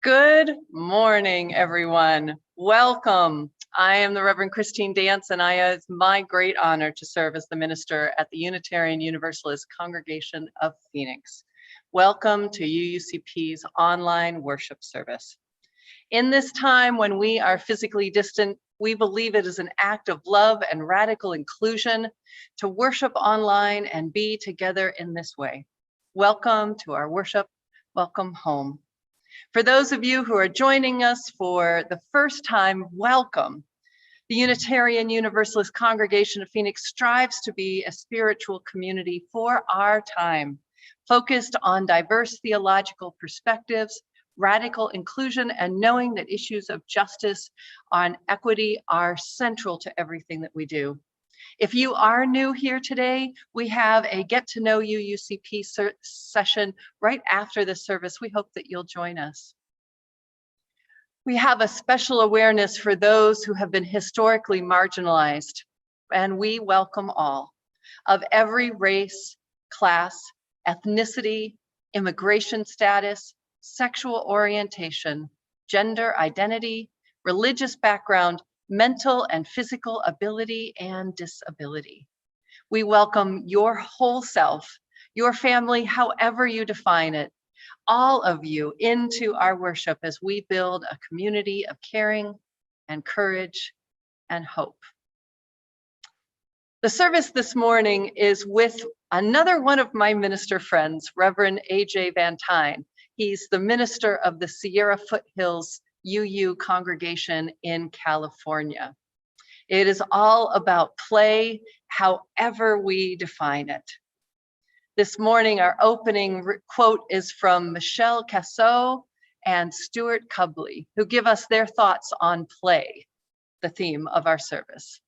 Good morning, everyone. Welcome. I am the Reverend Christine Dance, and it's my great honor to serve as the minister at the Unitarian Universalist Congregation of Phoenix. Welcome to UUCP's online worship service. In this time when we are physically distant, we believe it is an act of love and radical inclusion to worship online and be together in this way. Welcome to our worship. Welcome home. For those of you who are joining us for the first time, welcome. The Unitarian Universalist Congregation of Phoenix strives to be a spiritual community for our time, focused on diverse theological perspectives, radical inclusion, and knowing that issues of justice and equity are central to everything that we do. If you are new here today, we have a Get to Know UUCP session right after the service. We hope that you'll join us. We have a special awareness for those who have been historically marginalized, and we welcome all of every race, class, ethnicity, immigration status, sexual orientation, gender identity, religious background, mental and physical ability and disability. We welcome your whole self, your family, however you define it, all of you into our worship as we build a community of caring and courage and hope. The service this morning is with another one of my minister friends, Rev AJ van Tine. He's the minister of the Sierra Foothills UU congregation in California. It is all about play, however we define it. This morning, our opening quote is from Michelle Cassot and Stuart Cubley, who give us their thoughts on play, the theme of our service.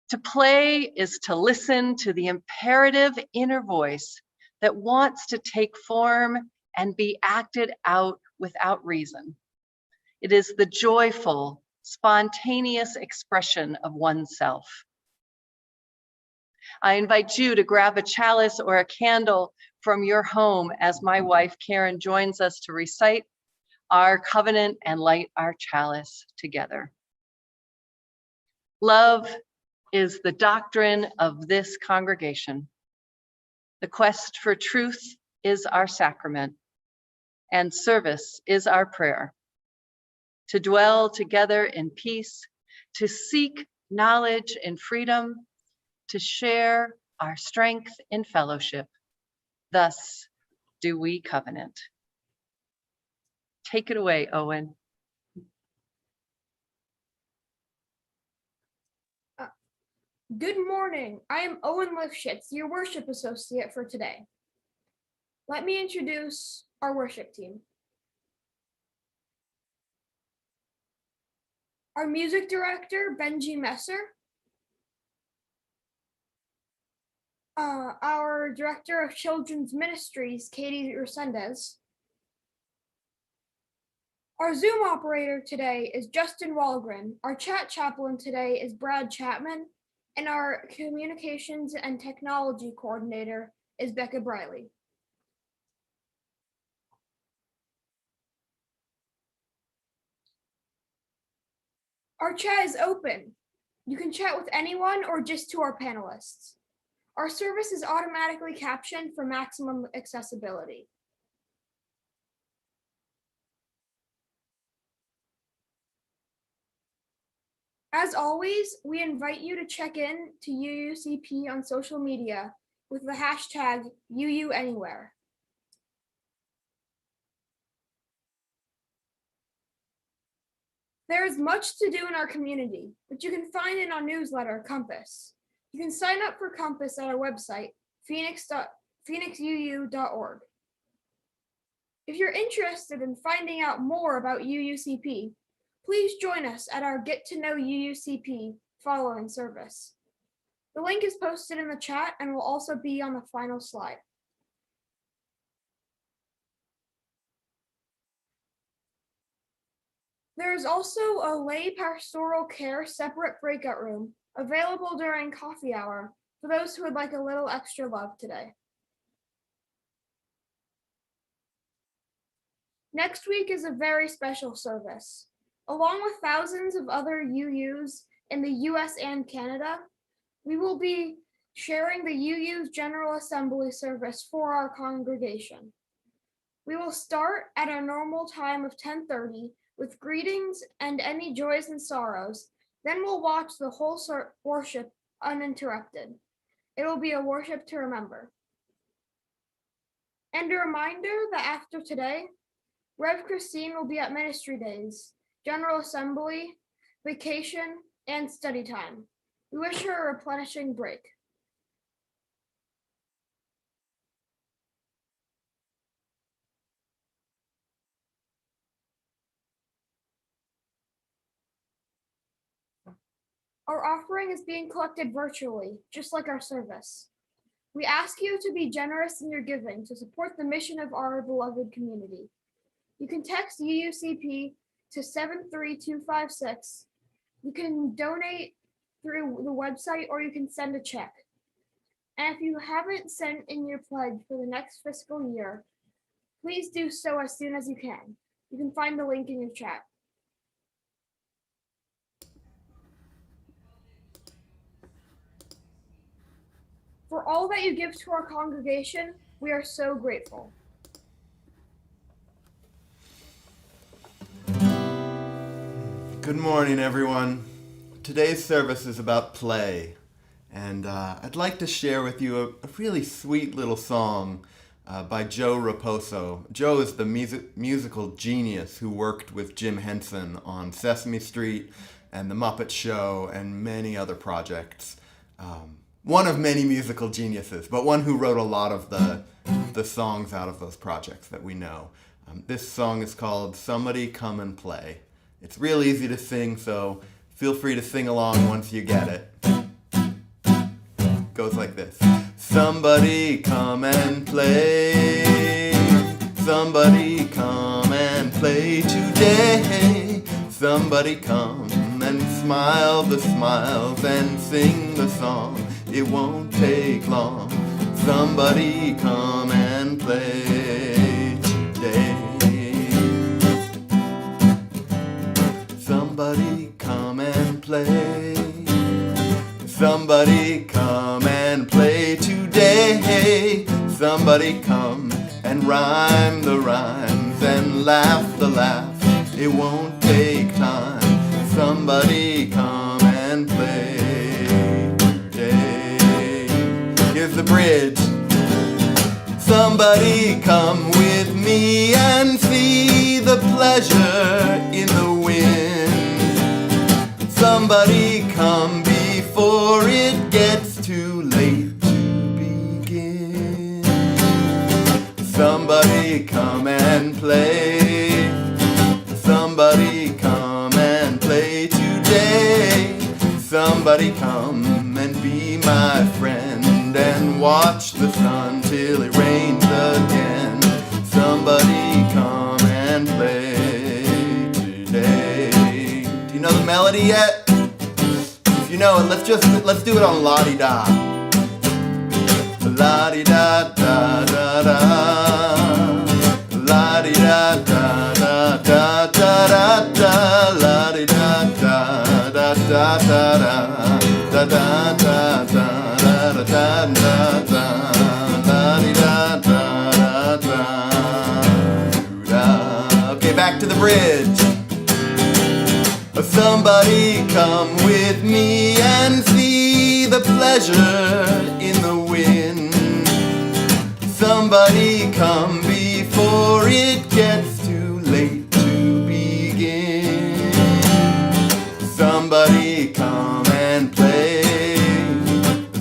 To play is to listen to the imperative inner voice that wants to take form and be acted out without reason. It is the joyful, spontaneous expression of oneself. I invite you to grab a chalice or a candle from your home as my wife Karen joins us to recite our covenant and light our chalice together. Love is the doctrine of this congregation. The quest for truth is our sacrament, and service is our prayer. To dwell together in peace, to seek knowledge in freedom, to share our strength in fellowship. Thus do we covenant. Take it away, Owen. Good morning. I am Owen Lifshitz, your worship associate for today. Let me introduce our worship team. Our music director, Benji Messer. Our director of children's ministries, Katie Resendez. Our Zoom operator today is Justin Walgren. Our chat chaplain today is Brad Chapman. And our communications and technology coordinator is Becca Briley. Our chat is open. You can chat with anyone or just to our panelists. Our service is automatically captioned for maximum accessibility. As always, we invite you to check in to UUCP on social media with the hashtag UUAnywhere. There is much to do in our community, which you can find in our newsletter, Compass. You can sign up for Compass at our website, phoenixuu.org. If you're interested in finding out more about UUCP, please join us at our Get to Know UUCP following service. The link is posted in the chat and will also be on the final slide. There is also a lay pastoral care separate breakout room available during coffee hour for those who would like a little extra love today. Next week is a very special service. Along with thousands of other UUs in the US and Canada, we will be sharing the UU's General Assembly service for our congregation. We will start at our normal time of 10:30 with greetings and any joys and sorrows. Then we'll watch the whole worship uninterrupted. It will be a worship to remember. And a reminder that after today, Rev Christine will be at Ministry Days, General Assembly, vacation, and study time. We wish her a replenishing break. Our offering is being collected virtually, just like our service. We ask you to be generous in your giving to support the mission of our beloved community. You can text UUCP to 73256. You can donate through the website or you can send a check. And if you haven't sent in your pledge for the next fiscal year, please do so as soon as you can. You can find the link in your chat. For all that you give to our congregation, we are so grateful. Good morning, everyone. Today's service is about play, and I'd like to share with you a really sweet little song by Joe Raposo. Joe is the musical genius who worked with Jim Henson on Sesame Street and The Muppet Show and many other projects. One of many musical geniuses, but one who wrote a lot of the songs out of those projects that we know. This song is called Somebody Come and Play. It's real easy to sing, so feel free to sing along once you get it. Goes like this. Somebody come and play. Somebody come and play today. Somebody come and smile the smiles and sing the song. It won't take long. Somebody come and play today. Somebody come and play. Somebody come and play today. Somebody come and rhyme the rhymes and laugh the laughs. It won't take time. Somebody come and play today. Here's the bridge. Somebody come with me and see the pleasure in the wind. Somebody come before it gets too late to begin. Somebody come and play. Somebody come and play today. Somebody come and be my friend and watch the sun till it rains again. Somebody come and play today. Do you know the melody yet? If you know it, let's do it on la-di-da. La-di-da-da-da-da. La-di-da-da-da-da-da-da-da. La-di-da-da-da-da-da-da-da. Da-da-da-da-da-da-da-da. La-di-da-da-da-da. Okay, back to the bridge. Somebody come with me and see the pleasure in the wind. Somebody come before it gets too late to begin. Somebody come and play.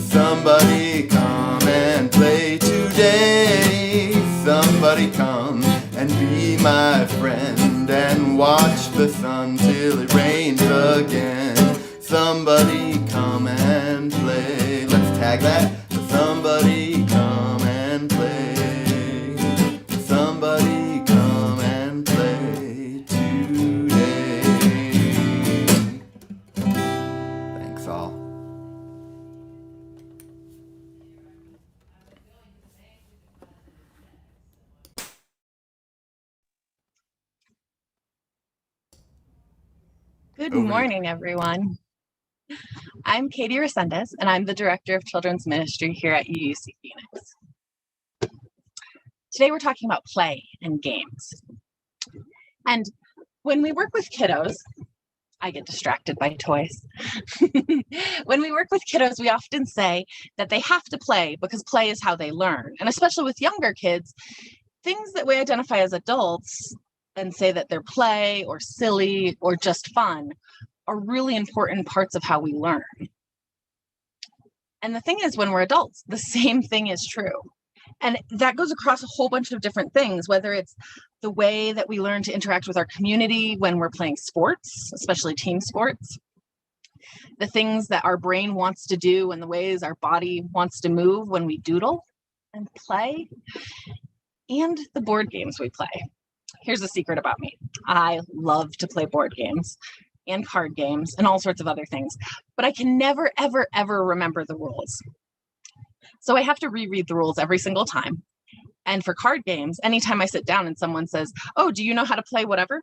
Somebody come and play today. Somebody come and be my friend and watch the sun till it rains again. Somebody come and play. Let's tag that. Somebody come and play. Somebody come and play today. Thanks all. Good Over to you. morning, everyone. I'm Katie Resendez, and I'm the Director of Children's Ministry here at UUC Phoenix. Today, we're talking about play and games. And when we work with kiddos, I get distracted by toys. When we work with kiddos, we often say that they have to play because play is how they learn. And especially with younger kids, things that we identify as adults and say that they're play or silly or just fun are really important parts of how we learn. And the thing is, when we're adults, the same thing is true. And that goes across a whole bunch of different things, whether it's the way that we learn to interact with our community when we're playing sports, especially team sports, the things that our brain wants to do and the ways our body wants to move when we doodle and play, and the board games we play. Here's a secret about me. I love to play board games and card games and all sorts of other things, but I can never, ever, ever remember the rules. So I have to reread the rules every single time. And for card games, anytime I sit down and someone says, "Oh, do you know how to play whatever?"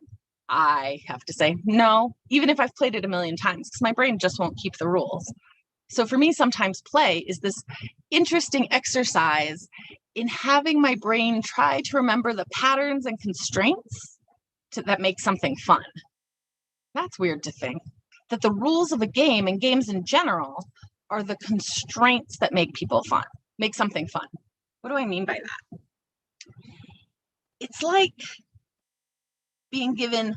I have to say no, even if I've played it a million times, because my brain just won't keep the rules. So for me, sometimes play is this interesting exercise in having my brain try to remember the patterns and constraints that make something fun. That's weird to think, that the rules of a game and games in general are the constraints that make something fun. What do I mean by that? It's like being given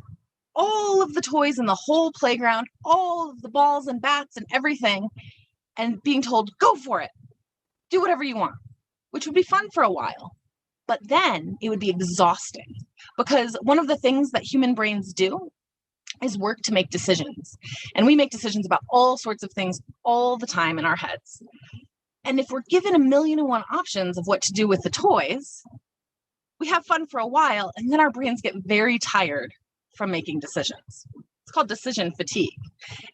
all of the toys in the whole playground, all of the balls and bats and everything, and being told, go for it, do whatever you want, which would be fun for a while. But then it would be exhausting, because one of the things that human brains do is work to make decisions. And we make decisions about all sorts of things all the time in our heads. And if we're given 1,000,001 options of what to do with the toys, we have fun for a while, and then our brains get very tired from making decisions. It's called decision fatigue.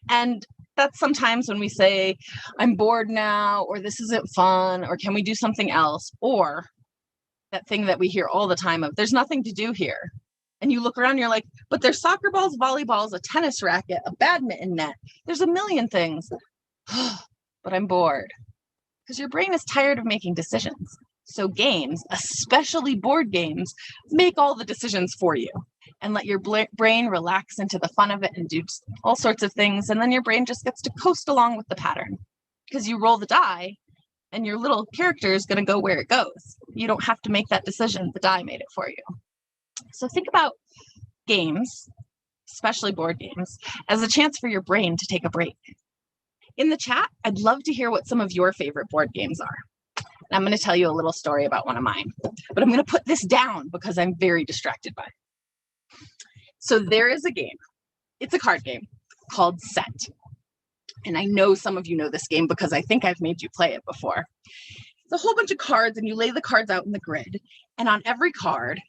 And that's sometimes when we say, I'm bored now, or this isn't fun, or can we do something else? Or that thing that we hear all the time of, there's nothing to do here. And you look around and you're like, but there's soccer balls, volleyballs, a tennis racket, a badminton net. There's a million things. But I'm bored. Because your brain is tired of making decisions. So games, especially board games, make all the decisions for you and let your brain relax into the fun of it and do all sorts of things. And then your brain just gets to coast along with the pattern, because you roll the die and your little character is going to go where it goes. You don't have to make that decision. The die made it for you. So think about games, especially board games, as a chance for your brain to take a break. In the chat, I'd love to hear what some of your favorite board games are. And I'm going to tell you a little story about one of mine, but I'm going to put this down because I'm very distracted by it. So there is a game. It's a card game called Set. And I know some of you know this game because I think I've made you play it before. It's a whole bunch of cards, and you lay the cards out in the grid. And on every card,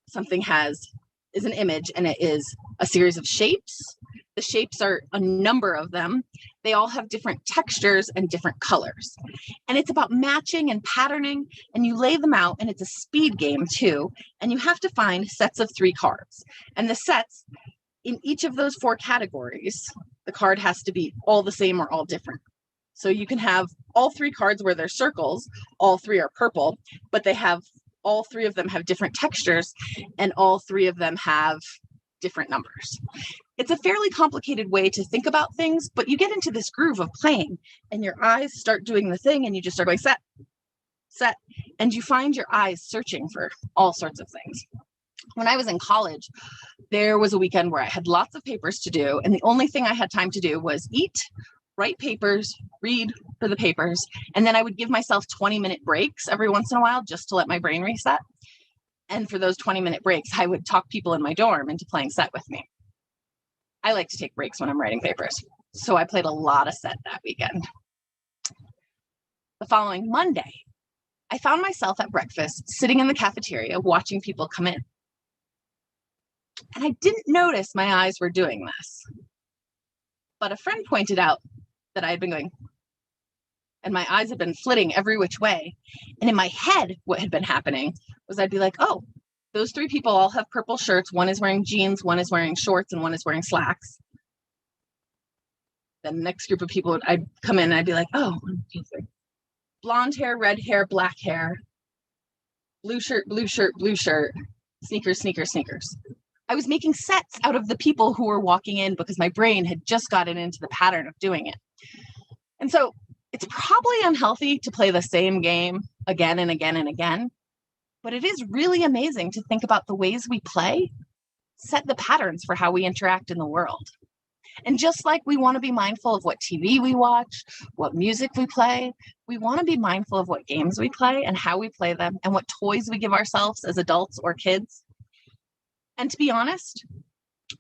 something is an image, and it is a series of shapes. The shapes are a number of them. They all have different textures and different colors. And it's about matching and patterning, and you lay them out, and it's a speed game too. And you have to find sets of 3 cards. And the sets in each of those 4 categories, the card has to be all the same or all different. So you can have all 3 cards where they're circles, all 3 are purple, but all 3 of them have different textures, and all 3 of them have different numbers. It's a fairly complicated way to think about things, but you get into this groove of playing, and your eyes start doing the thing, and you just start going set, set, and you find your eyes searching for all sorts of things. When I was in college, there was a weekend where I had lots of papers to do, and the only thing I had time to do was eat, write papers, read for the papers, and then I would give myself 20-minute breaks every once in a while just to let my brain reset. And for those 20-minute breaks, I would talk people in my dorm into playing Set with me. I like to take breaks when I'm writing papers, so I played a lot of Set that weekend. The following Monday, I found myself at breakfast sitting in the cafeteria watching people come in. And I didn't notice my eyes were doing this. But a friend pointed out that I had been going, and my eyes had been flitting every which way. And in my head, what had been happening was I'd be like, oh, those 3 people all have purple shirts. One is wearing jeans, one is wearing shorts, and one is wearing slacks. Then the next group of people, I'd come in and I'd be like, oh, 1, 2, 3. Blonde hair, red hair, black hair, blue shirt, blue shirt, blue shirt, sneakers, sneakers, sneakers. I was making sets out of the people who were walking in because my brain had just gotten into the pattern of doing it. And so it's probably unhealthy to play the same game again and again and again, but it is really amazing to think about the ways we play, set the patterns for how we interact in the world. And just like we want to be mindful of what TV we watch, what music we play, we want to be mindful of what games we play and how we play them and what toys we give ourselves as adults or kids. And to be honest,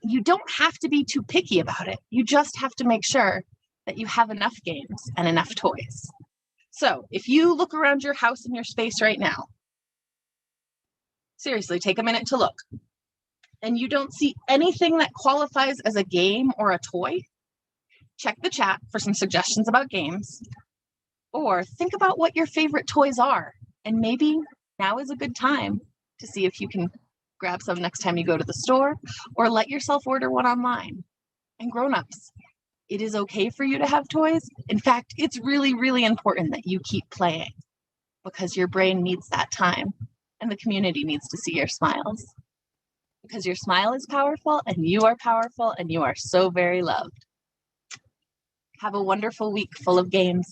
you don't have to be too picky about it. You just have to make sure that you have enough games and enough toys. So if you look around your house and your space right now, seriously, take a minute to look, and you don't see anything that qualifies as a game or a toy, check the chat for some suggestions about games, or think about what your favorite toys are. And maybe now is a good time to see if you can grab some next time you go to the store, or let yourself order one online. And grown-ups, it is okay for you to have toys. In fact, it's really, really important that you keep playing because your brain needs that time and the community needs to see your smiles. Because your smile is powerful and you are so very loved. Have a wonderful week full of games.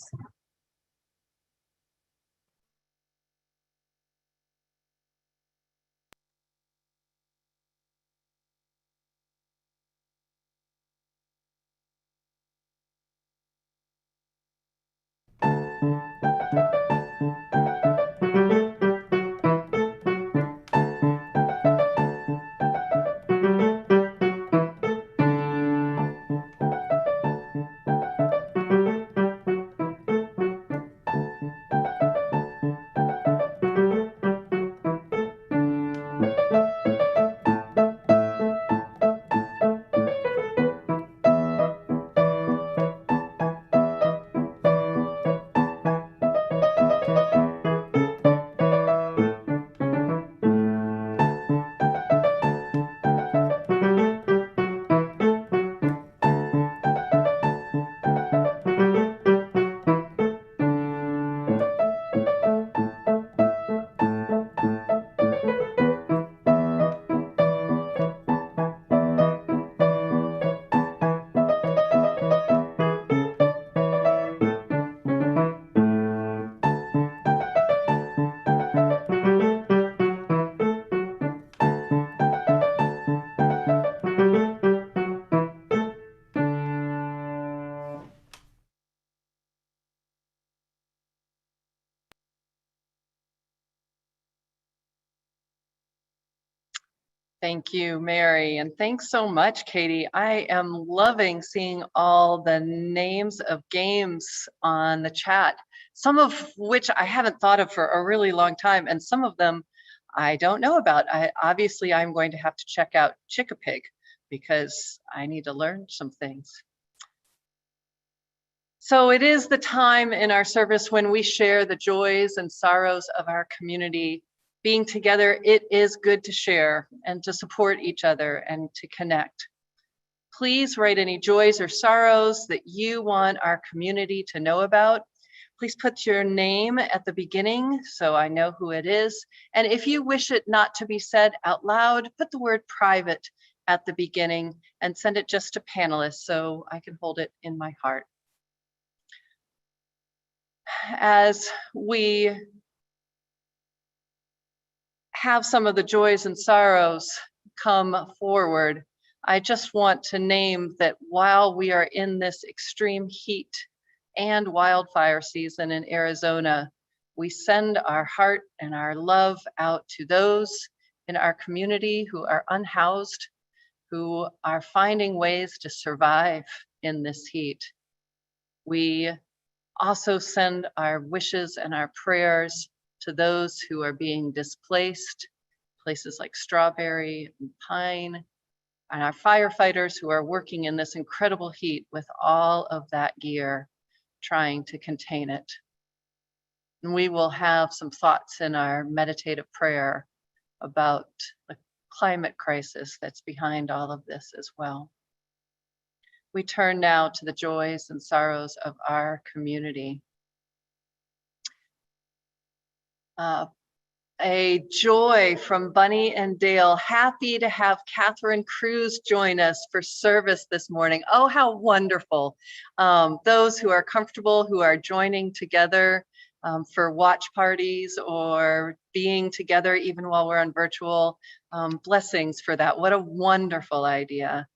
Thank you, Mary, and thanks so much, Katie. I am loving seeing all the names of games on the chat, some of which I haven't thought of for a really long time, and some of them I don't know about. Obviously, I'm going to have to check out Chick-a-Pig because I need to learn some things. So it is the time in our service when we share the joys and sorrows of our community. Being together, it is good to share and to support each other and to connect. Please write any joys or sorrows that you want our community to know about. Please put your name at the beginning so I know who it is. And if you wish it not to be said out loud, put the word private at the beginning and send it just to panelists so I can hold it in my heart. As we have some of the joys and sorrows come forward, I just want to name that while we are in this extreme heat and wildfire season in Arizona, we send our heart and our love out to those in our community who are unhoused, who are finding ways to survive in this heat. We also send our wishes and our prayers to those who are being displaced, places like Strawberry and Pine, and our firefighters who are working in this incredible heat with all of that gear, trying to contain it. And we will have some thoughts in our meditative prayer about the climate crisis that's behind all of this as well. We turn now to the joys and sorrows of our community. A joy from Bunny and Dale. Happy to have Catherine Cruz join us for service this morning. Oh, how wonderful. Those who are comfortable, who are joining together for watch parties or being together even while we're on virtual, blessings for that. What a wonderful idea.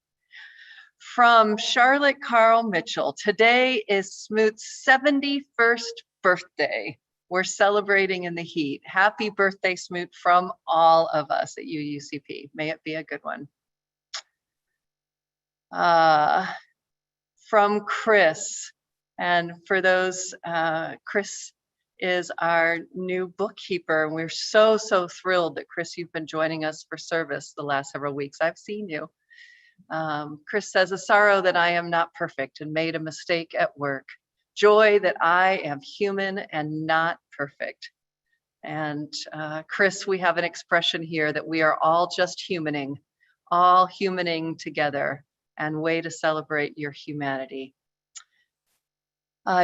From Charlotte Carl Mitchell, today is Smoot's 71st birthday. We're celebrating in the heat. Happy birthday, Smoot, from all of us at UUCP. May it be a good one. From Chris, and for those, Chris is our new bookkeeper. And we're so thrilled that, Chris, you've been joining us for service the last several weeks. I've seen you. Chris says, a sorrow that I am not perfect and made a mistake at work. Joy that I am human and not perfect. And Chris, we have an expression here that we are all just humaning, all humaning together, and way to celebrate your humanity.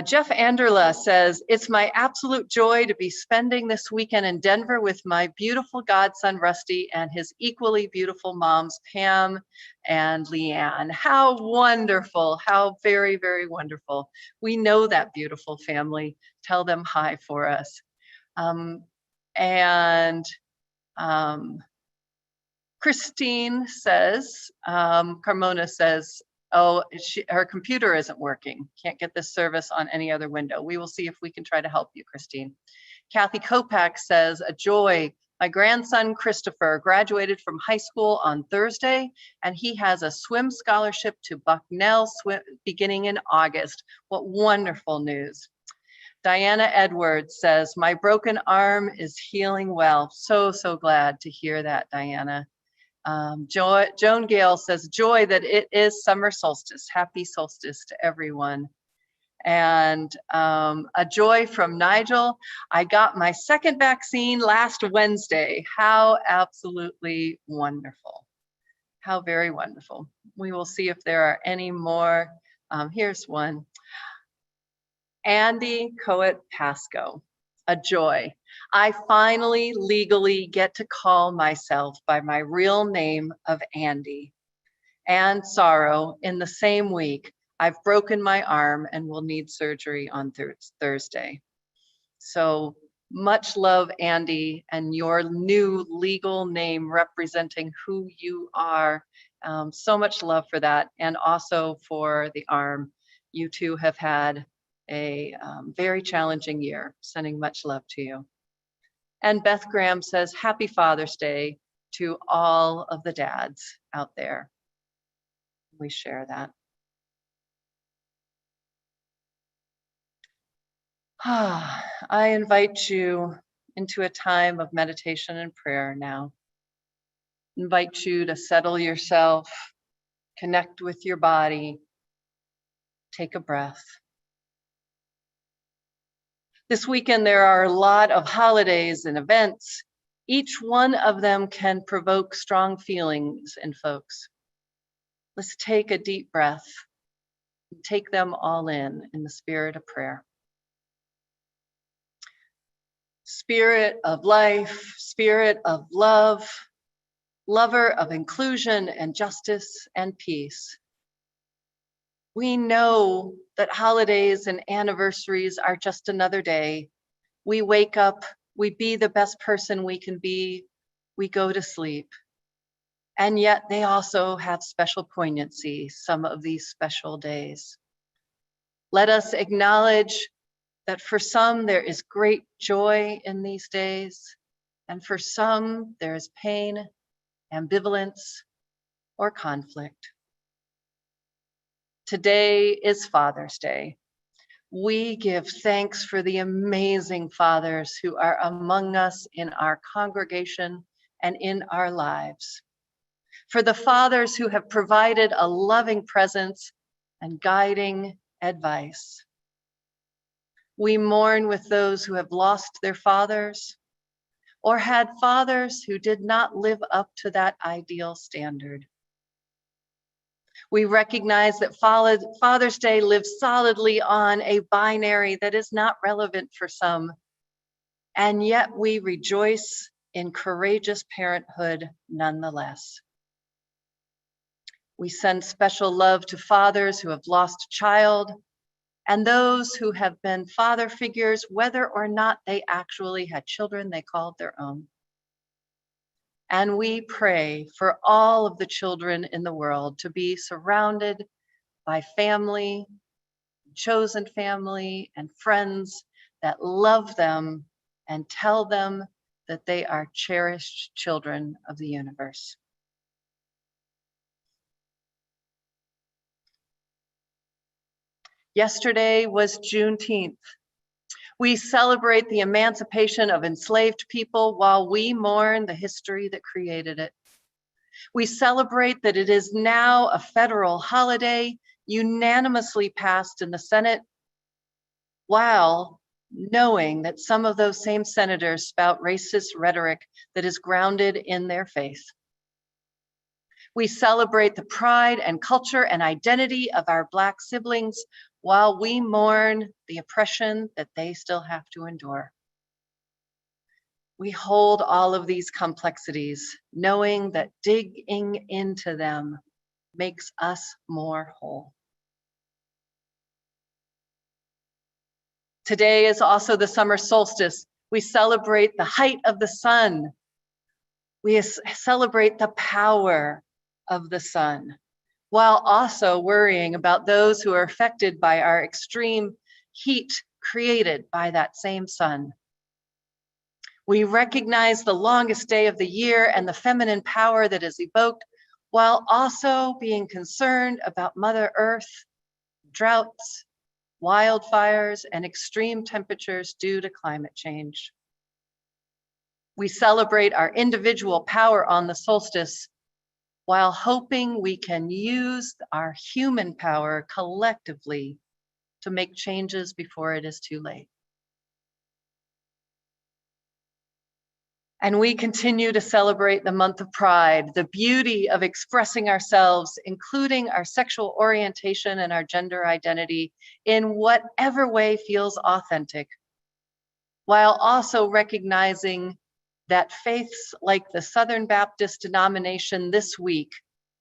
Jeff Anderla says, it's my absolute joy to be spending this weekend in Denver with my beautiful godson, Rusty, and his equally beautiful moms, Pam and Leanne. How wonderful, how very, very wonderful. We know that beautiful family. Tell them hi for us. Christine says, Carmona says, oh, her computer isn't working. Can't get this service on any other window. We will see if we can try to help you, Christine. Kathy Kopak says, a joy. My grandson, Christopher, graduated from high school on Thursday, and he has a swim scholarship to Bucknell beginning in August. What wonderful news. Diana Edwards says, my broken arm is healing well. So glad to hear that, Diana. Joan Gale says, joy that it is summer solstice. Happy solstice to everyone. And a joy from Nigel. I got my second vaccine last Wednesday. How absolutely wonderful. How very wonderful. We will see if there are any more. Here's one. Andy Coet Pasco. A joy. I finally legally get to call myself by my real name of Andy. And sorrow, in the same week, I've broken my arm and will need surgery on Thursday. So much love, Andy, and your new legal name representing who you are. So much love for that, and also for the arm. You two have had a very challenging year. Sending much love to you. And Beth Graham says, happy Father's Day to all of the dads out there. We share that. I invite you into a time of meditation and prayer now. Invite you to settle yourself, connect with your body, take a breath. This weekend, there are a lot of holidays and events. Each one of them can provoke strong feelings in folks. Let's take a deep breath and take them all in the spirit of prayer. Spirit of life, spirit of love, lover of inclusion and justice and peace. We know that holidays and anniversaries are just another day. We wake up, we be the best person we can be, we go to sleep. And yet they also have special poignancy, some of these special days. Let us acknowledge that for some there is great joy in these days, and for some there is pain, ambivalence, or conflict. Today is Father's Day. We give thanks for the amazing fathers who are among us in our congregation and in our lives. For the fathers who have provided a loving presence and guiding advice. We mourn with those who have lost their fathers or had fathers who did not live up to that ideal standard. We recognize that Father's Day lives solidly on a binary that is not relevant for some, and yet we rejoice in courageous parenthood nonetheless. We send special love to fathers who have lost a child and those who have been father figures, whether or not they actually had children they called their own. And we pray for all of the children in the world to be surrounded by family, chosen family, and friends that love them and tell them that they are cherished children of the universe. Yesterday was Juneteenth. We celebrate the emancipation of enslaved people while we mourn the history that created it. We celebrate that it is now a federal holiday unanimously passed in the Senate, while knowing that some of those same senators spout racist rhetoric that is grounded in their faith. We celebrate the pride and culture and identity of our Black siblings while we mourn the oppression that they still have to endure. We hold all of these complexities, knowing that digging into them makes us more whole. Today is also the summer solstice. We celebrate the height of the sun. We celebrate the power of the sun, while also worrying about those who are affected by our extreme heat created by that same sun. We recognize the longest day of the year and the feminine power that is evoked, while also being concerned about Mother Earth, droughts, wildfires, and extreme temperatures due to climate change. We celebrate our individual power on the solstice, while hoping we can use our human power collectively to make changes before it is too late. And we continue to celebrate the month of Pride, the beauty of expressing ourselves, including our sexual orientation and our gender identity in whatever way feels authentic, while also recognizing that faiths like the Southern Baptist denomination this week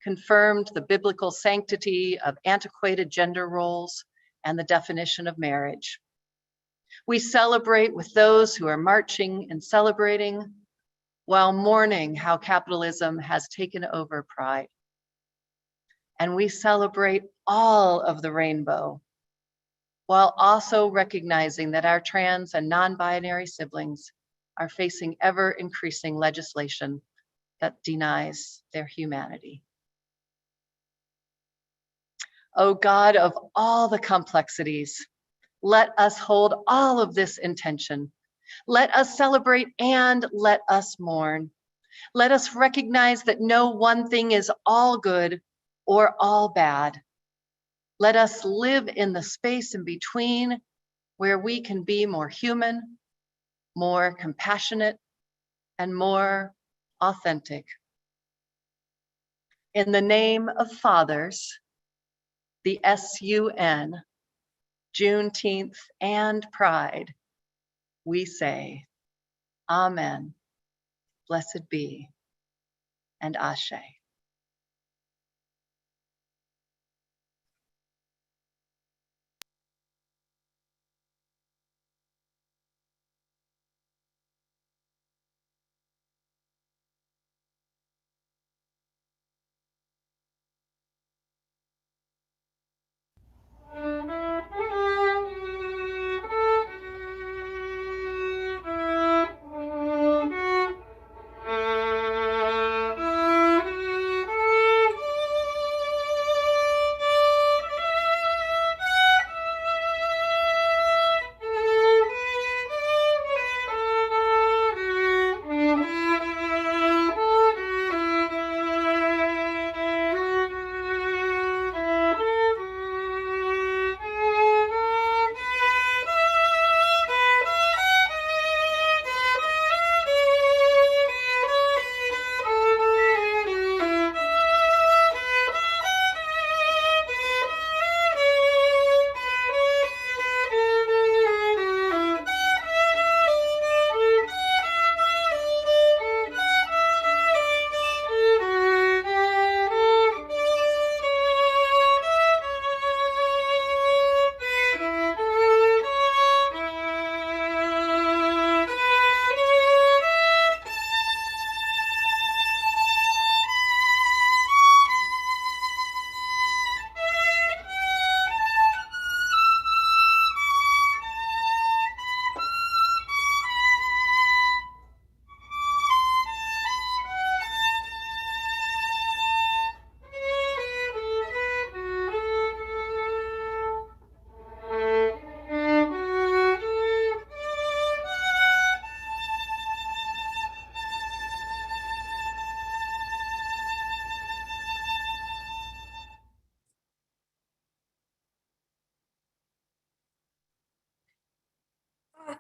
confirmed the biblical sanctity of antiquated gender roles and the definition of marriage. We celebrate with those who are marching and celebrating, while mourning how capitalism has taken over pride. And we celebrate all of the rainbow, while also recognizing that our trans and non-binary siblings are facing ever-increasing legislation that denies their humanity. O God of all the complexities, let us hold all of this intention. Let us celebrate and let us mourn. Let us recognize that no one thing is all good or all bad. Let us live in the space in between where we can be more human, more compassionate, and more authentic. In the name of fathers, the SUN, Juneteenth, and Pride, we say, Amen, blessed be, and Ashe.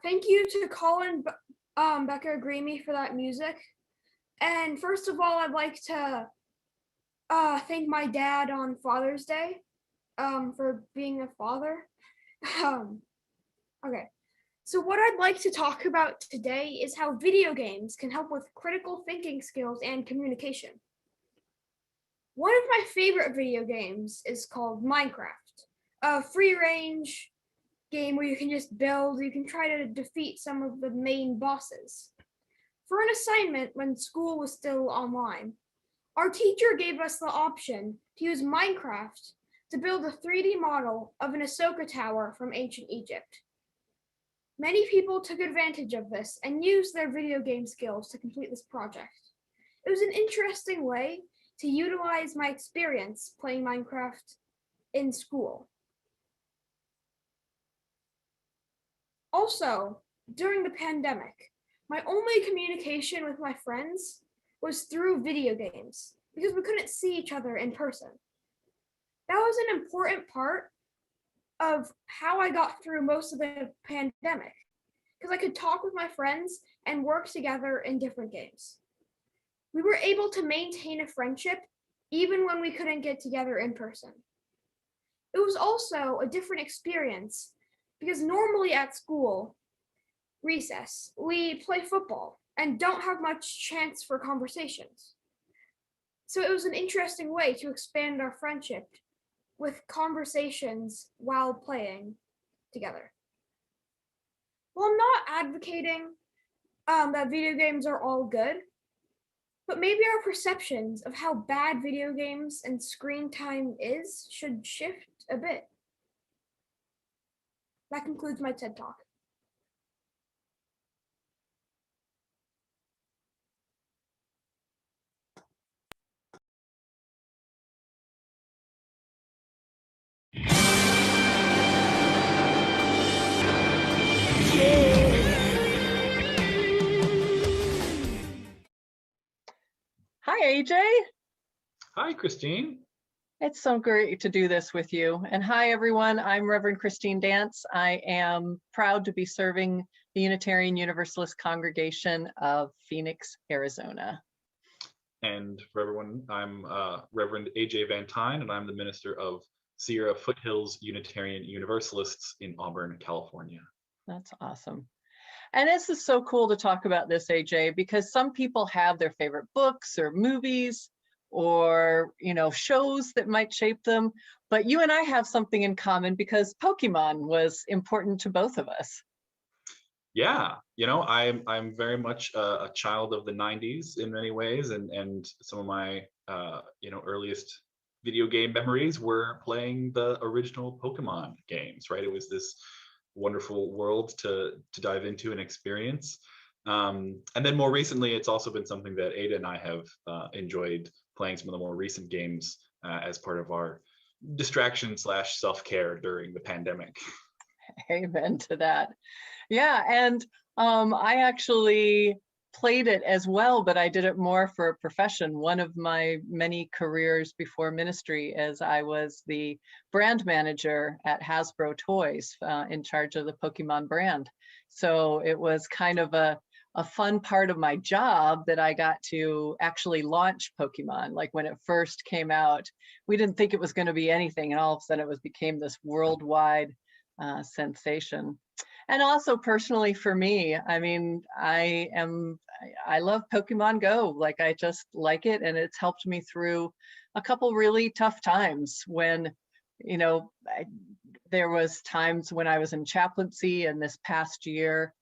Thank you to Colin, Becca Greamy for that music. And first of all, I'd like to thank my dad on Father's Day for being a father. Okay, so what I'd like to talk about today is how video games can help with critical thinking skills and communication. One of my favorite video games is called Minecraft, a free-range game where you can just build, you can try to defeat some of the main bosses. For an assignment when school was still online, our teacher gave us the option to use Minecraft to build a 3D model of an Ahsoka tower from ancient Egypt. Many people took advantage of this and used their video game skills to complete this project. It was an interesting way to utilize my experience playing Minecraft in school. Also, during the pandemic, my only communication with my friends was through video games because we couldn't see each other in person. That was an important part of how I got through most of the pandemic because I could talk with my friends and work together in different games. We were able to maintain a friendship even when we couldn't get together in person. It was also a different experience because normally at school, recess, we play football and don't have much chance for conversations. So it was an interesting way to expand our friendship with conversations while playing together. Well, I'm not advocating that video games are all good, but maybe our perceptions of how bad video games and screen time is should shift a bit. That concludes my TED Talk. Hi, AJ. Hi, Christine. It's so great to do this with you. And hi, everyone. I'm Reverend Christine Dance. I am proud to be serving the Unitarian Universalist Congregation of Phoenix, Arizona. And for everyone, I'm Reverend AJ van Tine, and I'm the minister of Sierra Foothills Unitarian Universalists in Auburn, California. That's awesome. And this is so cool to talk about this, AJ, because some people have their favorite books or movies or, shows that might shape them. But you and I have something in common because Pokemon was important to both of us. Yeah, I'm very much a child of the 90s in many ways, and some of my earliest video game memories were playing the original Pokemon games, right? It was this wonderful world to dive into and experience. And then more recently, it's also been something that Ada and I have enjoyed playing some of the more recent games as part of our distraction/self-care during the pandemic. Amen to that. Yeah, and I actually played it as well, but I did it more for a profession. One of my many careers before ministry as I was the brand manager at Hasbro Toys in charge of the Pokemon brand. So it was kind of a fun part of my job that I got to actually launch Pokemon. Like when it first came out, we didn't think it was going to be anything, and all of a sudden it became this worldwide sensation. And also personally for me, I mean, I love Pokemon Go. Like I just like it, and it's helped me through a couple really tough times when, there was times when I was in chaplaincy, and this past year,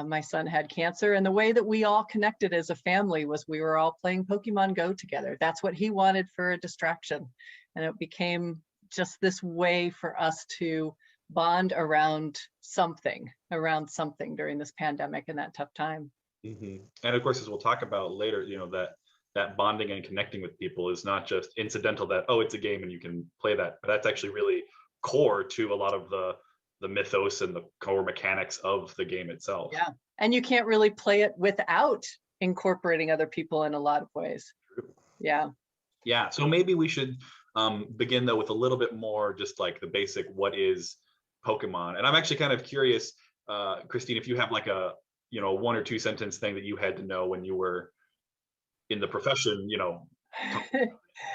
my son had cancer, and the way that we all connected as a family was we were all playing Pokemon Go together. That's what he wanted for a distraction. And it became just this way for us to bond around something during this pandemic and that tough time. Mm-hmm. And of course, as we'll talk about later, that bonding and connecting with people is not just incidental that, oh, it's a game and you can play that, but that's actually really core to a lot of the mythos and the core mechanics of the game itself. Yeah, and you can't really play it without incorporating other people in a lot of ways. Yeah. Yeah, so maybe we should begin though with a little bit more just like the basic, what is Pokemon? And I'm actually kind of curious, Christine, if you have like a, you know, 1 or 2 sentence thing that you had to know when you were in the profession, you know.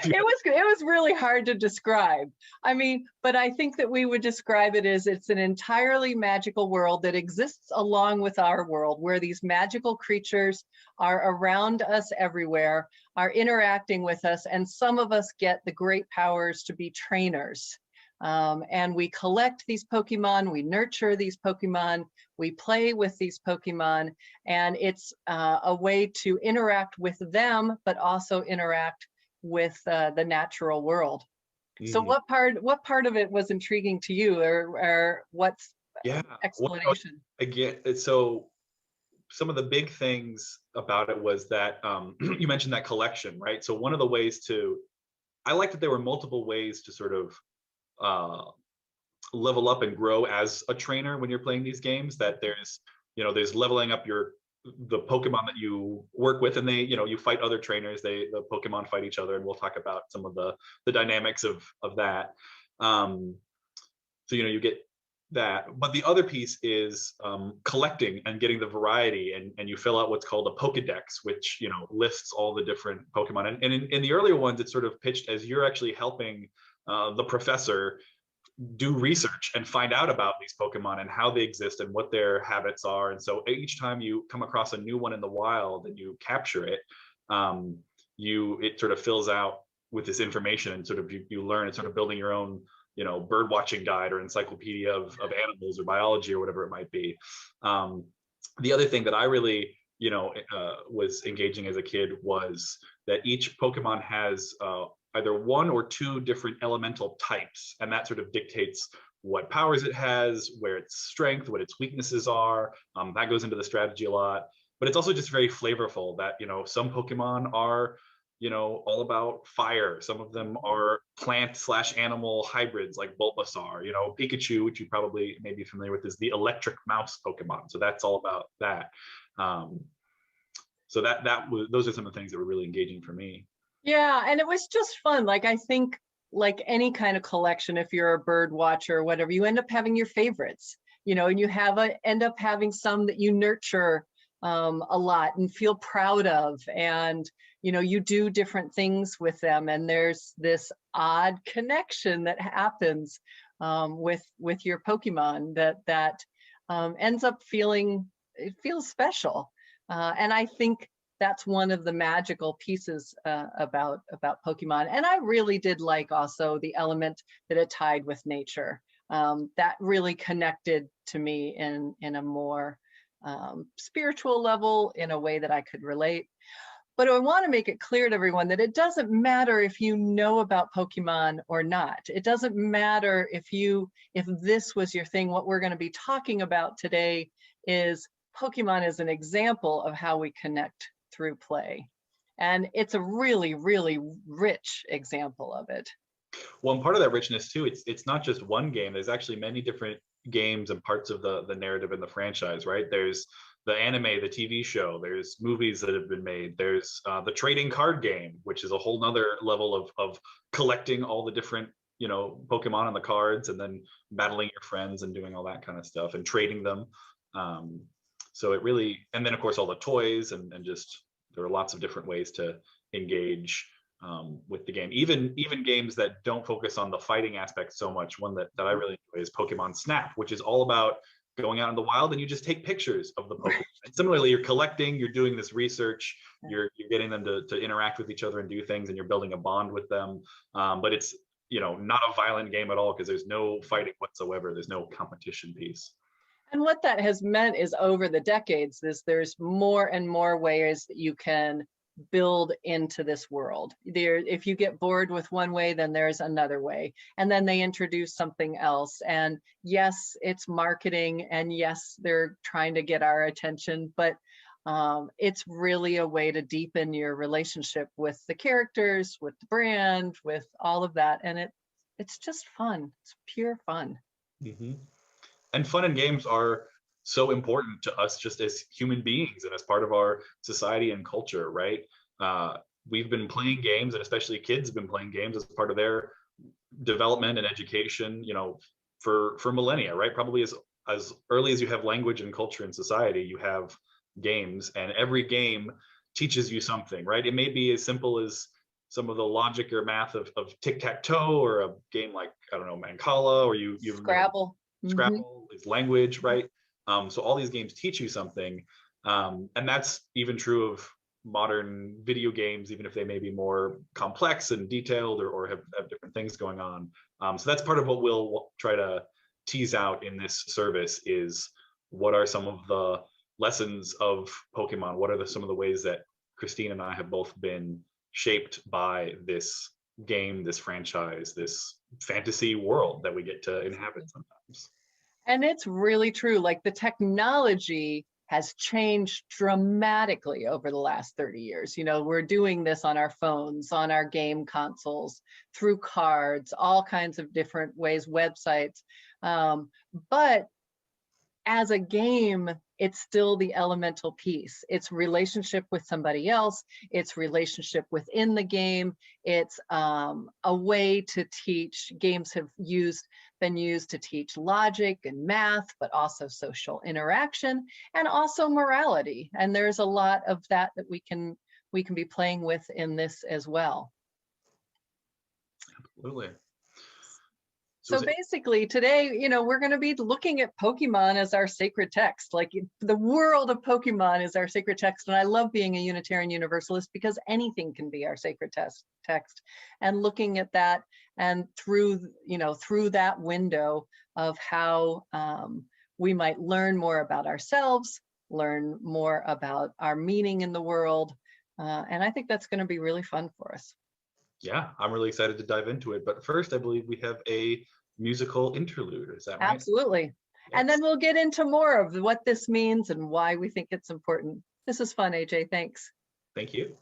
It was really hard to describe. I mean, but I think that we would describe it as it's an entirely magical world that exists along with our world, where these magical creatures are around us everywhere, are interacting with us, and some of us get the great powers to be trainers. And we collect these Pokemon, we nurture these Pokemon, we play with these Pokemon, and it's a way to interact with them, but also interact with the natural world. So what part of it was intriguing to you, or what's explanation? Well, again, so some of the big things about it was that you mentioned that collection, right? So one of the ways I like that there were multiple ways to sort of level up and grow as a trainer when you're playing these games. That there's, you know, there's leveling up the Pokemon that you work with, and they, you know, you fight other trainers, the Pokemon fight each other, and we'll talk about some of the dynamics of that. So, you know, you get that, but the other piece is collecting and getting the variety, and you fill out what's called a Pokedex, which, you know, lists all the different Pokemon. And in the earlier ones, it's sort of pitched as you're actually helping the professor do research and find out about these Pokemon and how they exist and what their habits are. And so each time you come across a new one in the wild and you capture it, it sort of fills out with this information, and sort of you learn, and sort of building your own, you know, bird watching guide or encyclopedia of animals or biology or whatever it might be. The other thing that I really, you know, was engaging as a kid was that each Pokemon has either 1 or 2 different elemental types, and that sort of dictates what powers it has, where its strength, what its weaknesses are. That goes into the strategy a lot, but it's also just very flavorful that, you know, some Pokemon are, you know, all about fire. Some of them are plant/animal hybrids like Bulbasaur. You know, Pikachu, which you probably may be familiar with, is the electric mouse Pokemon. So that's all about that. So those are some of the things that were really engaging for me. Yeah, and it was just fun. Like, I think, like any kind of collection, if you're a bird watcher or whatever, you end up having your favorites, you know, and you end up having some that you nurture a lot and feel proud of, and, you know, you do different things with them, and there's this odd connection that happens with your Pokemon that ends up it feels special, and I think that's one of the magical pieces about Pokemon. And I really did like also the element that it tied with nature. That really connected to me in a more spiritual level, in a way that I could relate. But I want to make it clear to everyone that it doesn't matter if you know about Pokemon or not. It doesn't matter if this was your thing. What we're going to be talking about today is Pokemon as an example of how we connect through play. And it's a really, really rich example of it. Well, and part of that richness too, it's not just one game. There's actually many different games and parts of the narrative in the franchise, right? There's the anime, the TV show, there's movies that have been made, there's the trading card game, which is a whole nother level of collecting all the different, you know, Pokemon on the cards, and then battling your friends and doing all that kind of stuff and trading them. So it really, and then of course all the toys, and just there are lots of different ways to engage with the game. Even games that don't focus on the fighting aspect so much. One that I really enjoy is Pokemon Snap, which is all about going out in the wild and you just take pictures of the Pokemon. And similarly, you're collecting, you're doing this research, you're getting them to interact with each other and do things, and you're building a bond with them. But it's, you know, not a violent game at all, because there's no fighting whatsoever. There's no competition piece. And what that has meant is, over the decades, there's more and more ways that you can build into this world. If you get bored with one way, then there's another way, and then they introduce something else. And yes, it's marketing, and yes, they're trying to get our attention, but it's really a way to deepen your relationship with the characters, with the brand, with all of that. And it's just fun. It's pure fun. Mm-hmm. And fun and games are so important to us just as human beings and as part of our society and culture, right? We've been playing games, and especially kids have been playing games as part of their development and education, you know, for millennia, right? Probably as as early as you have language and culture in society, you have games, and every game teaches you something, right? It may be as simple as some of the logic or math of tic-tac-toe, or a game like, I don't know, Mancala, or you Scrabble. Scrabble is language, right? So all these games teach you something, and that's even true of modern video games, even if they may be more complex and detailed, or have different things going on. So that's part of what we'll try to tease out in this service, is what are some of the lessons of Pokemon? What are some of the ways that Christine and I have both been shaped by this game, this franchise, this fantasy world that we get to inhabit sometimes? And it's really true. Like, the technology has changed dramatically over the last 30 years. You know, we're doing this on our phones, on our game consoles, through cards, all kinds of different ways, websites. But as a game, it's still the elemental piece. It's relationship with somebody else. It's relationship within the game. It's a way to teach. Games have been used to teach logic and math, but also social interaction and also morality. And there's a lot of that we can be playing with in this as well. Absolutely. So basically today, you know, we're going to be looking at Pokemon as our sacred text. Like, the world of Pokemon is our sacred text. And I love being a Unitarian Universalist, because anything can be our sacred text. And looking at that, and through that window of how we might learn more about ourselves, learn more about our meaning in the world. And I think that's going to be really fun for us. Yeah, I'm really excited to dive into it. But first, I believe we have a musical interlude. Is that right? Absolutely. Yes. And then we'll get into more of what this means and why we think it's important. This is fun, AJ. Thanks. Thank you.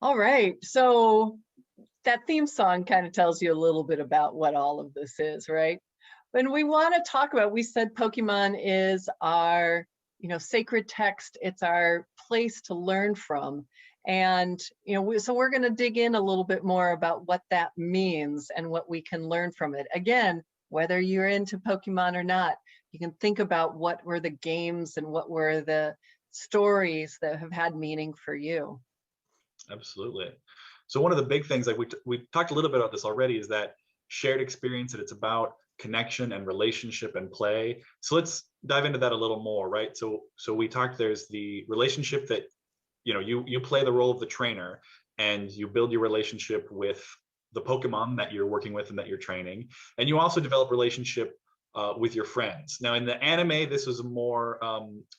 All right, so that theme song kind of tells you a little bit about what all of this is, right? When we want to talk about, we said Pokemon is our, sacred text. It's our place to learn from. And, so we're going to dig in a little bit more about what that means and what we can learn from it. Again, whether you're into Pokemon or not, you can think about what were the games and what were the stories that have had meaning for you. Absolutely. So one of the big things, like we talked a little bit about this already, is that shared experience, that it's about connection and relationship and play. So let's dive into that a little more, right? So we talked, there's the relationship that, you play the role of the trainer and you build your relationship with the Pokemon that you're working with and that you're training. And you also develop relationship with your friends. Now in the anime, this was more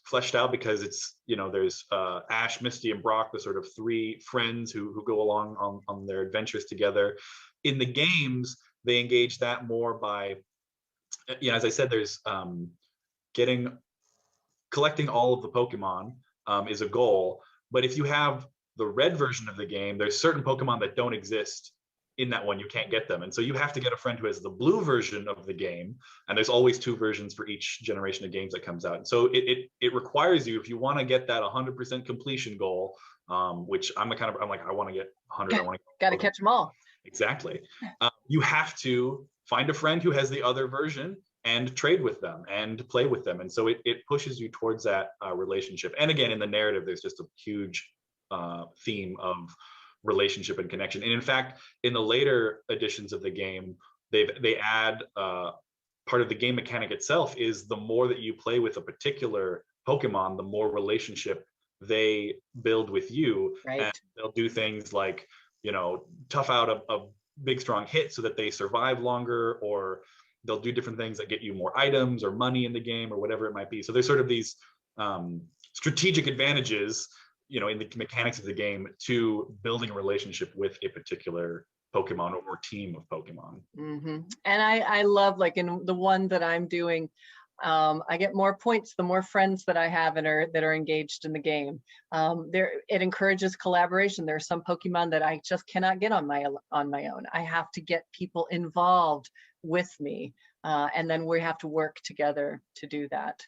fleshed out because it's, there's Ash, Misty, and Brock, the sort of three friends who go along on their adventures together. In the games, they engage that more by, as I said, there's collecting all of the Pokemon is a goal. But if you have the red version of the game, there's certain Pokemon that don't exist in that one. You can't get them. And so you have to get a friend who has the blue version of the game. And there's always two versions for each generation of games that comes out. And so it requires you, if you want to get that 100% completion goal, which I'm like, I want to get 100. I want to got to catch them all. Exactly. You have to find a friend who has the other version and trade with them and play with them. And so it pushes you towards that relationship. And again, in the narrative, there's just a huge theme of relationship and connection. And in fact, in the later editions of the game, they add part of the game mechanic itself is the more that you play with a particular Pokemon, the more relationship they build with you. Right. And they'll do things like, tough out a big strong hit so that they survive longer, or they'll do different things that get you more items or money in the game or whatever it might be. So there's sort of these strategic advantages, in the mechanics of the game to building a relationship with a particular Pokemon or team of Pokemon. Mm-hmm. And I love, like in the one that I'm doing, I get more points the more friends that I have and that are engaged in the game. It encourages collaboration. There are some Pokemon that I just cannot get on my own. I have to get people involved with me, and then we have to work together to do that.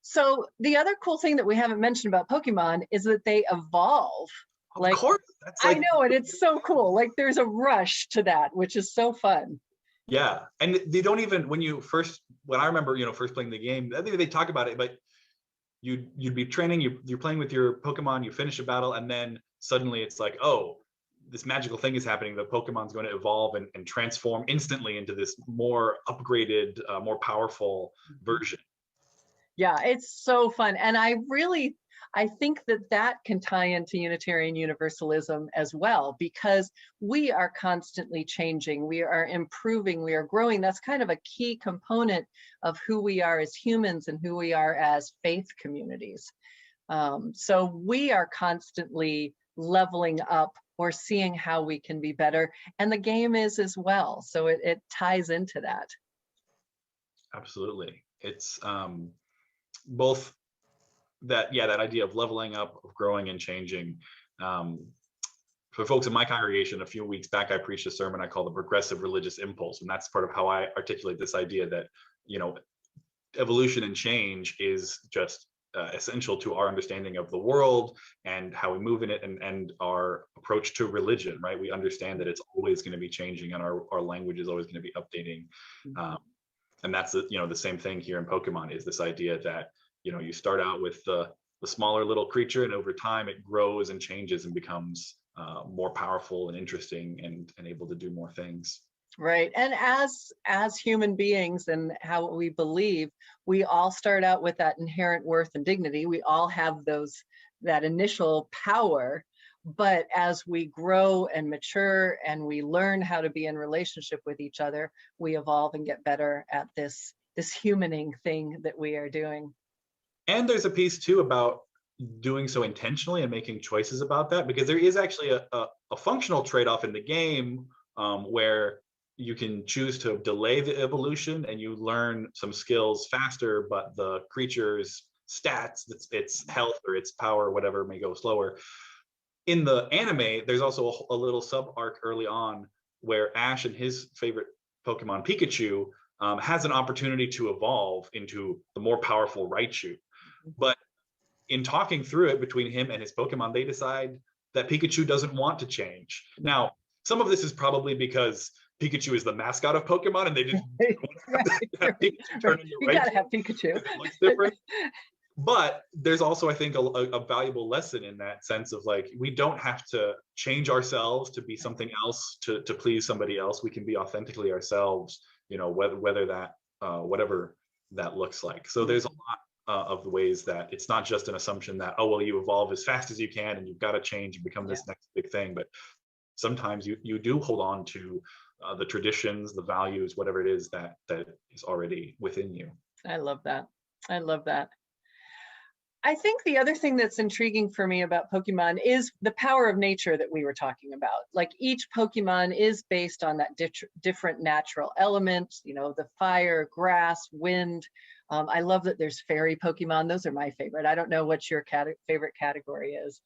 So the other cool thing that we haven't mentioned about Pokemon is that they evolve. Of course, that's I know it. It's so cool. Like there's a rush to that, which is so fun. Yeah, and they don't even, when I remember, first playing the game, I think they talk about it, but you'd be training, you're playing with your Pokemon, you finish a battle, and then suddenly it's like, oh, this magical thing is happening. The Pokemon's going to evolve and transform instantly into this more upgraded, more powerful version. Yeah, it's so fun. And I think that can tie into Unitarian Universalism as well, because we are constantly changing, we are improving, we are growing. That's kind of a key component of who we are as humans and who we are as faith communities. So we are constantly leveling up or seeing how we can be better. And the game is as well. So it ties into that. Absolutely. It's both that idea of leveling up, of growing and changing. For folks in my congregation, a few weeks back, I preached a sermon I call the progressive religious impulse. And that's part of how I articulate this idea that, evolution and change is just essential to our understanding of the world and how we move in it, and our approach to religion, right? We understand that it's always going to be changing and our language is always going to be updating. And that's the same thing here in Pokemon, is this idea that, you start out with the smaller little creature, and over time it grows and changes and becomes more powerful and interesting and able to do more things. Right. And as human beings and how we believe, we all start out with that inherent worth and dignity. We all have that initial power. But as we grow and mature and we learn how to be in relationship with each other, we evolve and get better at this humaning thing that we are doing. And there's a piece too about doing so intentionally and making choices about that, because there is actually a functional trade-off in the game where you can choose to delay the evolution and you learn some skills faster, but the creature's stats, its health or its power or whatever may go slower. in the anime, there's also a little sub arc early on where Ash and his favorite Pokemon, Pikachu, has an opportunity to evolve into the more powerful Raichu. But in talking through it between him and his Pokemon, they decide that Pikachu doesn't want to change. Now, some of this is probably because Pikachu is the mascot of Pokemon and they just have Pikachu turn into You gotta Raichu. have Pikachu. It looks different. But there's also, I think, a valuable lesson in that sense of like, we don't have to change ourselves to be something else to please somebody else. We can be authentically ourselves, you know, whether that, whatever that looks like. So there's a lot of the ways that it's not just an assumption that, oh, well, you evolve as fast as you can and you've got to change and become this next big thing. But sometimes you do hold on to the traditions, the values, whatever it is that is already within you. I love that. I love that. I think the other thing that's intriguing for me about Pokemon is the power of nature that we were talking about. Like each Pokemon is based on that different natural element, you know, the fire, grass, wind. I love that there's fairy Pokemon. Those are my favorite. I don't know what your favorite category is.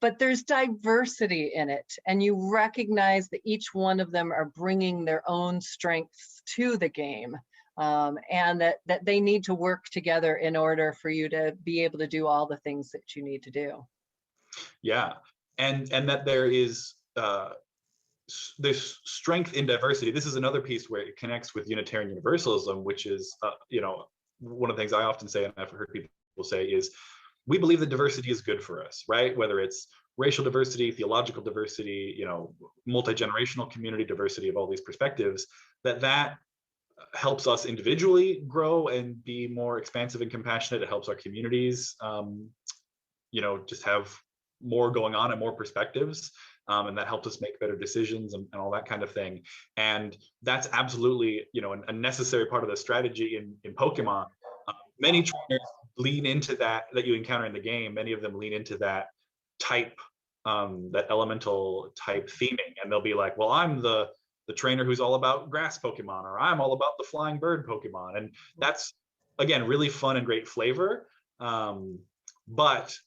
But there's diversity in it, and you recognize that each one of them are bringing their own strengths to the game. And that they need to work together in order for you to be able to do all the things that you need to do. Yeah, and that there is there's strength in diversity. This is another piece where it connects with Unitarian Universalism, which is you know, one of the things I often say, and I've heard people say, is we believe that diversity is good for us, right? Whether it's racial diversity, theological diversity, you know, multi-generational community diversity of all these perspectives, that helps us individually grow and be more expansive and compassionate. It helps our communities, you know, just have more going on and more perspectives. And that helps us make better decisions and all that kind of thing. And that's absolutely, you know, a necessary part of the strategy in Pokemon. Many trainers lean into that you encounter in the game. Many of them lean into that type, that elemental type theming. And they'll be like, well, I'm the trainer who's all about grass Pokemon, or I'm all about the flying bird Pokemon. And that's, again, really fun and great flavor. But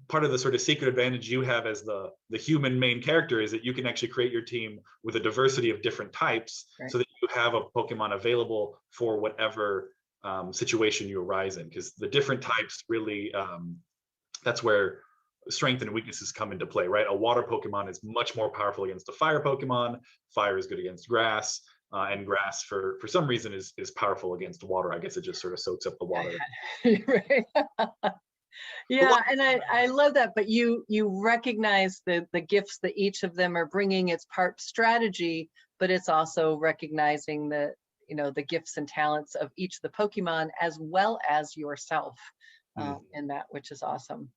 part of the sort of secret advantage you have as the human main character is that you can actually create your team with a diversity of different types, right, so that you have a Pokemon available for whatever situation you arise in. Because the different types really, that's where strength and weaknesses come into play, right? A water Pokemon is much more powerful against a fire Pokemon. Fire is good against grass, and grass for some reason is powerful against water. I guess it just sort of soaks up the water. Right. Yeah, and I love that. But you recognize the gifts that each of them are bringing. It's part strategy, but it's also recognizing the, you know, the gifts and talents of each of the Pokemon as well as yourself in that, which is awesome.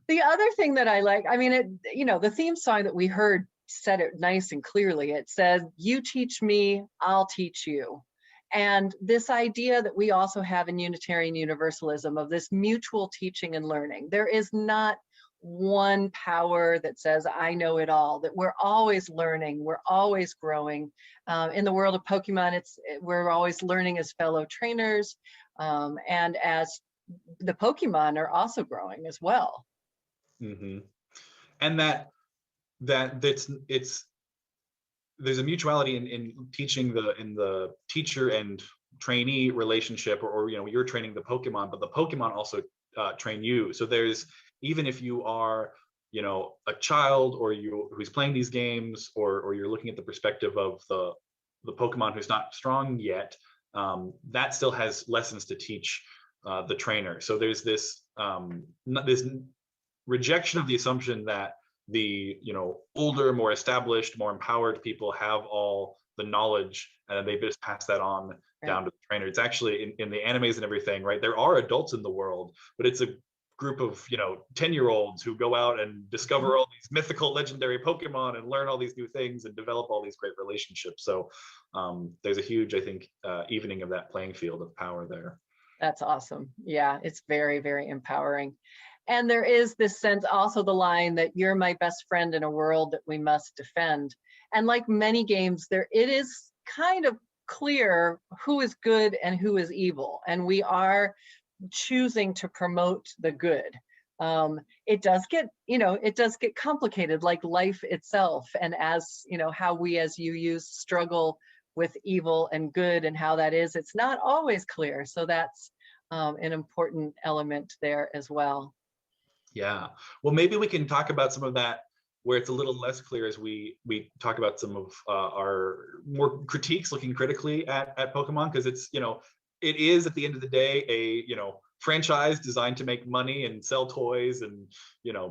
The other thing that I like, I mean, you know, the theme song that we heard said it nice and clearly. It said, "You teach me, I'll teach you." And this idea that we also have in Unitarian Universalism of this mutual teaching and learning. There is not one power that says, I know it all, that we're always learning, we're always growing. In the world of Pokemon, we're always learning as fellow trainers, and as the Pokemon are also growing as well. Mm-hmm. And there's a mutuality in teaching in the teacher and trainee relationship, or you know, you're training the Pokemon, but the Pokemon also train you. So there's, even if you are, you know, a child or who's playing these games, or you're looking at the perspective of the Pokemon who's not strong yet, that still has lessons to teach the trainer. So there's this rejection of the assumption that the, you know, older, more established, more empowered people have all the knowledge and they just pass that on down to the trainer. It's actually in the animes and everything, right? There are adults in the world, but it's a group of, you know, 10-year-olds who go out and discover all these mythical, legendary Pokemon and learn all these new things and develop all these great relationships. So there's a huge, I think, evening of that playing field of power there. That's awesome. Yeah, it's very, very empowering. And there is this sense, also the line that you're my best friend in a world that we must defend. And like many games, it is kind of clear who is good and who is evil. And we are choosing to promote the good. It does get, it does get complicated, like life itself. And as, how we as UUs struggle with evil and good and how that is, it's not always clear. So that's an important element there as well. Yeah. Well, maybe we can talk about some of that where it's a little less clear as we talk about some of our more critiques, looking critically at Pokemon, because it's, it is at the end of the day a, franchise designed to make money and sell toys and,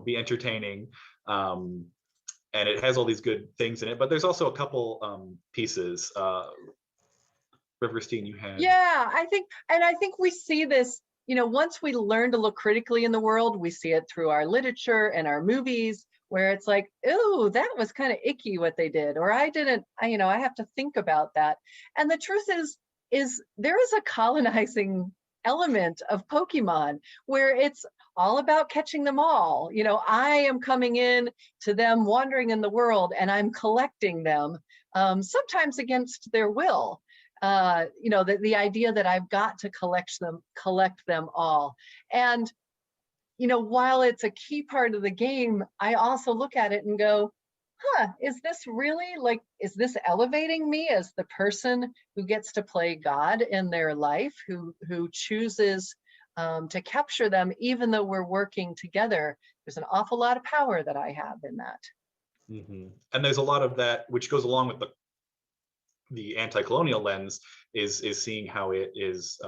be entertaining. And it has all these good things in it, but there's also a couple pieces. Rev Christine, you had. Yeah, I think we see this, once we learn to look critically in the world, we see it through our literature and our movies, where it's like, oh, that was kind of icky what they did, or I have to think about that. And the truth is there is a colonizing element of Pokemon where it's all about catching them all. I am coming in to them wandering in the world and I'm collecting them, sometimes against their will. The idea that I've got to collect them all. And, while it's a key part of the game, I also look at it and go, is this really is this elevating me as the person who gets to play God in their life, who chooses to capture them, even though we're working together? There's an awful lot of power that I have in that. Mm-hmm. And there's a lot of that, which goes along with the anti-colonial lens, is seeing how it is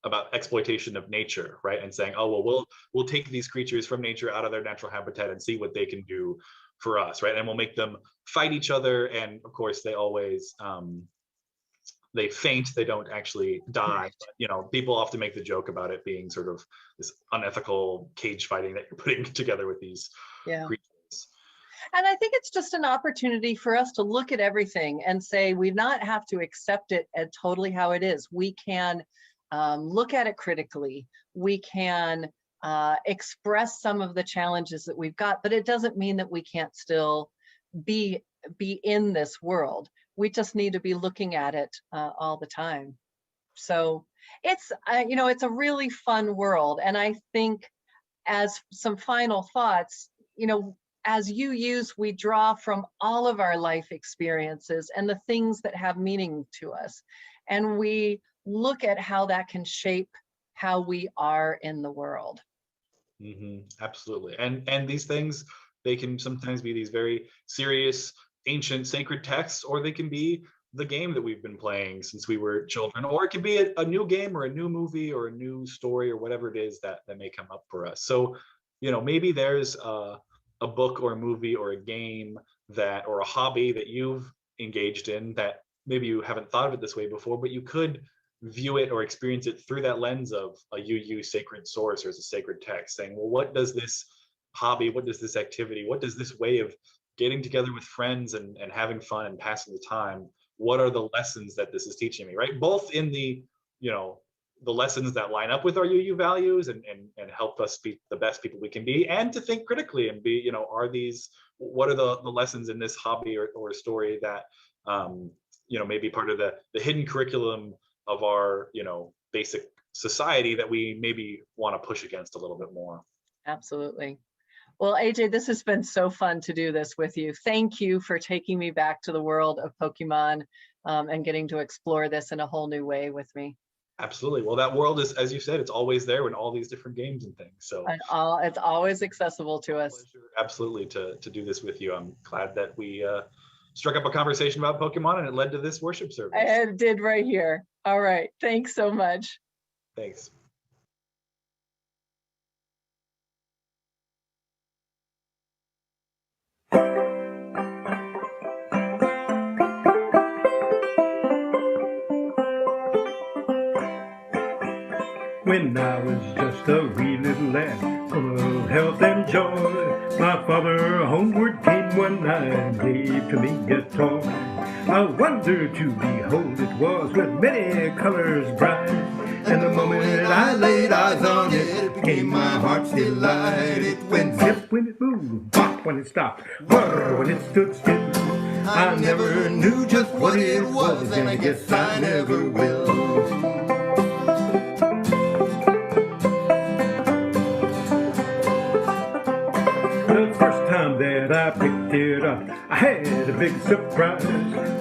about exploitation of nature, right? And saying, oh, well, we'll take these creatures from nature out of their natural habitat and see what they can do for us, right? And we'll make them fight each other. And of course, they always they faint, they don't actually die. Right. But, people often make the joke about it being sort of this unethical cage fighting that you're putting together with these creatures. And I think it's just an opportunity for us to look at everything and say, we not have to accept it at totally how it is. We can look at it critically. We can express some of the challenges that we've got, but it doesn't mean that we can't still be in this world. We just need to be looking at it all the time. So it's, it's a really fun world. And I think as some final thoughts, as UUs, we draw from all of our life experiences and the things that have meaning to us. And we look at how that can shape how we are in the world. Mm-hmm. Absolutely. And these things, they can sometimes be these very serious, ancient, sacred texts, or they can be the game that we've been playing since we were children, or it can be a new game or a new movie or a new story or whatever it is that may come up for us. So, maybe there's a book or a movie or a game or a hobby that you've engaged in that maybe you haven't thought of it this way before, but you could view it or experience it through that lens of a UU sacred source or as a sacred text, saying, well, what does this hobby, what does this activity, what does this way of getting together with friends and having fun and passing the time, what are the lessons that this is teaching me, right? Both in the, the lessons that line up with our UU values and help us be the best people we can be, and to think critically and be, what are the lessons in this hobby or story that, maybe part of the hidden curriculum of our, basic society that we maybe want to push against a little bit more. Absolutely. Well, AJ, this has been so fun to do this with you. Thank you for taking me back to the world of Pokemon and getting to explore this in a whole new way with me. Absolutely. Well, that world is, as you said, it's always there in all these different games and things. So it's always accessible to us. Pleasure, absolutely, to do this with you. I'm glad that we struck up a conversation about Pokemon and it led to this worship service. It did right here. All right. Thanks so much. Thanks. When I was just a wee little lad, full of health and joy, my father homeward came one night and gave to me a toy. A wonder to behold it was, with many colors bright, and the moment I laid eyes on it, it became my heart's delight. It went zip when it moved, bop when it stopped, whir when it stood still. I never knew just what it was, and I guess I never will. The first time that I picked it up, I had a big surprise.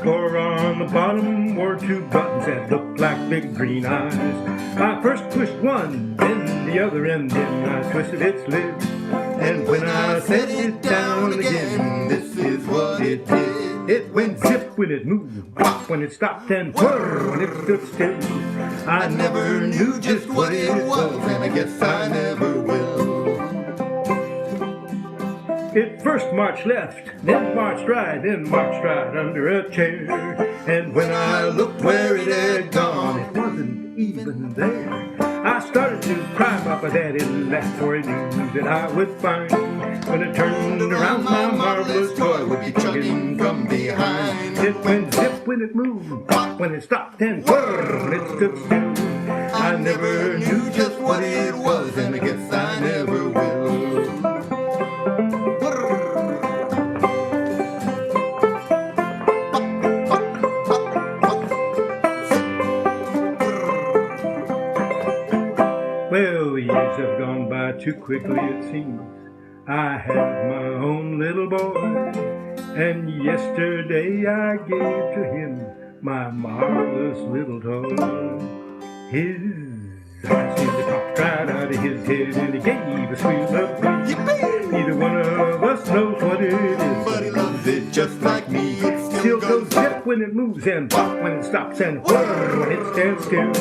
For on the bottom were two buttons that looked like big green eyes. I first pushed one, then the other, and then I twisted its lid. And when I set it down again, this is what it did. It went zip when it moved, pop when it stopped, and whir when it stood still. I never knew just what it was, and I guess I never will. It first marched left, then marched right, then marched right under a chair. And when I looked where it had gone, it wasn't even there. I started to cry, Papa Daddy laughed, for he knew that I would find. When it turned around, my marvelous toy would be chugging from behind. It went zip when it moved, pop when it stopped, and whir when it stood still. I never knew just what it was, and I guess I never will. Well, the years have gone by too quickly, it seems. I have my own little boy, and yesterday I gave to him my marvelous little toy. His eyes seemed to pop right out of his head, and he gave a squeal of glee. Neither one of us knows what it is, but he loves it just like me. It still goes zip when it moves, and pop when it stops, and whir when it stands still.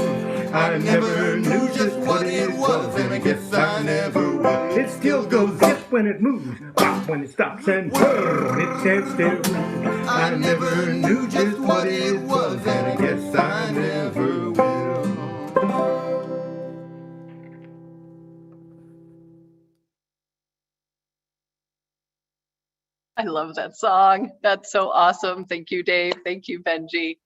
I never knew just what it was, and I guess I never will. It still goes zip when it moves, pop when it stops, and whir when it stands still. I never knew just what it was, and I guess I never will. I love that song. That's so awesome. Thank you, Dave. Thank you, Benji.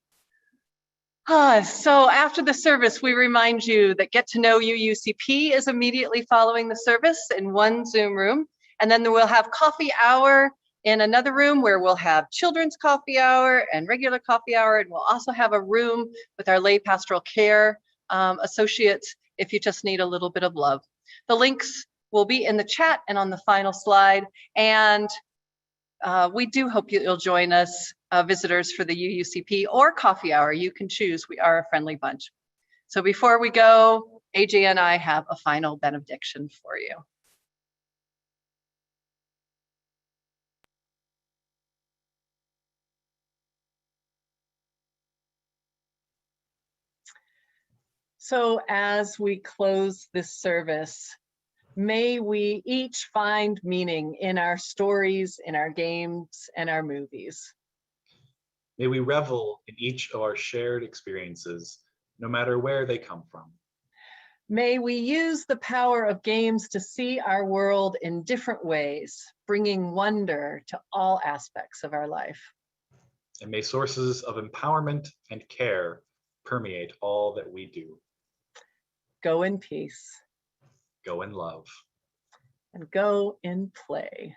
So after the service, we remind you that Get to Know UUCP is immediately following the service in one Zoom room. And then we'll have coffee hour in another room where we'll have children's coffee hour and regular coffee hour. And we'll also have a room with our lay pastoral care associates if you just need a little bit of love. The links will be in the chat and on the final slide. And we do hope you'll join us, visitors, for the UUCP or coffee hour. You can choose. We are a friendly bunch. So before we go, AJ and I have a final benediction for you. So as we close this service, may we each find meaning in our stories, in our games, and our movies. May we revel in each of our shared experiences, no matter where they come from. May we use the power of games to see our world in different ways, bringing wonder to all aspects of our life. And may sources of empowerment and care permeate all that we do. Go in peace. Go in love. And go in play.